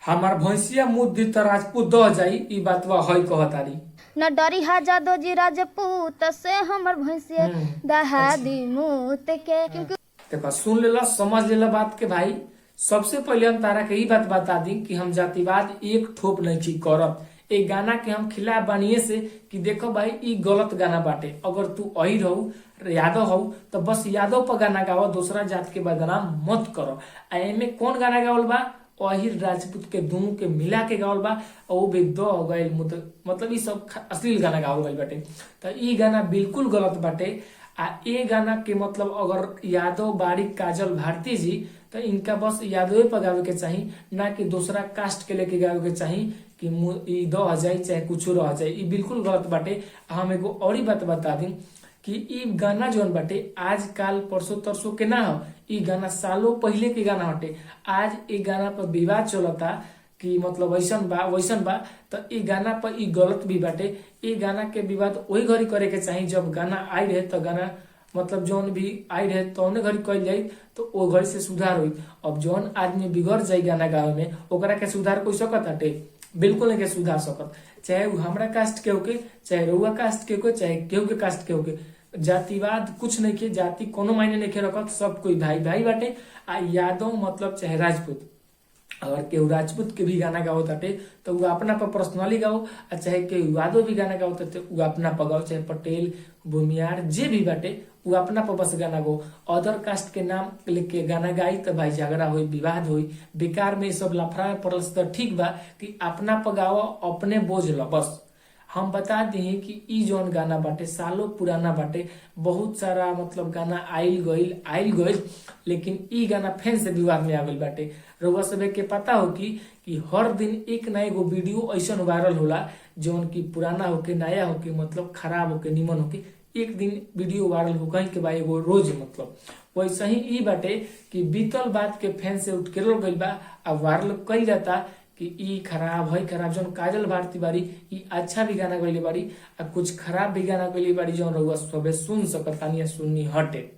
हमार भैंसिया मुँह दी त राजपूत दह जाई, ई बातवा हई कहतारी। न डरी हा जादो जी राजपूत से हमर भैंसिया दहा अच्छा। दी मूत के। क्योंकि देखो सुन लेला, समझ लेला बात के भाई। सबसे पहले हम तारा के ई बात बता दी कि हम जातिवाद एक ठोप नहीं की करत। एक गाना के हम खिलाफ बानिए से कि देखो भाई ई गलत गाना बाटे। अगर तू अहिर हो, यादव हो, तो बस यादव पर गाना गाओ, दूसरा जात के बदनाम मत करो। आ एमे कौन गाना गावल बा? अहिर राजपूत के दोनों के मिला के गावल बा, और वो भी दो हो गए। मतलब ई सब अश्लील गाना गावल गइल बाटे। तो ई गाना बिल्कुल गलत बाटे। आ ए गाना के मतलब अगर यादव बाड़ी काजल भारती जी, तो इनका बस यादव पर गावे के चाही, ना कि दूसरा कास्ट के लेके गावे के चाही कि ई दो आ जाए चाहे कुछ रह जाए। ई बिल्कुल गलत बाटे। हम एगो और ही बात बता दी कि ई गाना जौन बाटे आज काल परसों तरसों के ना हो, ई गाना सालों पहले के गाना हटे। आज ई गाना पर विवाद चलता कि मतलब वैसन बा वैसन बा, तो ई गाना पर ई गलत भी बाटे। ई गाना के विवाद वही घड़ी करे के चाही जब गाना आई रहे, तो गाना मतलब जौन भी आई रहे तो घड़ी कल जाई, तो वो घड़ी से सुधार हुई। अब जौन आदमी बिगड़ जाई गाना गावे में, ओकरा के सुधार कोई सकत हटे? बिल्कुल नहीं के सुधार सकत। चाहे वो हमरा कास्ट के होके, चाहे रउआ कास्ट के होके, चाहे केहू के कास्ट के होके। जातिवाद कुछ नहीं के, जाति कोनो मायने नहीं के रखत। सब कोई भाई भाई बाटे। आ यादव मतलब चाहे राजपूत, अगर केहू राजपूत के भी गाना गाओ ताटे तो वो अपना पर पर्सनली गाओ, और चाहे केहू यादव भी गाना गाओ ताटे वो अपना पर गाओ। चाहे पटेल, भूमियार जे भी बाटे वो अपना पर बस गाना गाओ। अदर कास्ट के नाम लेके गाना गाई तो भाई झगड़ा हुई, विवाद हुई। बेकार में सब लफड़ा में पड़ल से तो ठीक बा कि अपना पर गाओ, अपने बोझ लो बस। हम बता दी कि ई जौन गाना बाटे सालों पुराना बाटे। बहुत सारा मतलब गाना आइल गइल, लेकिन ई गाना फेन से विवाद में आ गइल बाटे। रउआ सभे के पता हो कि हर दिन एक ना एगो वीडियो ऐसन वायरल होला जौन की पुराना होके, नया होके, मतलब खराब होके, निमन होके, एक दिन वीडियो वायरल हो कहीं के बा एगो रोज। मतलब वैसे ही ई बाटे कि बीतल बात के फैन से उठ के रोल गइल बा, अब वायरल कइल जाता कि ई खराब है खराब। जौन काजल भारती बारी ई अच्छा भी गाना गइले बारी, आ कुछ खराब भी गाना गइले बारी, जौन रउआ सबे सुन सकतानी या सुननी हटे।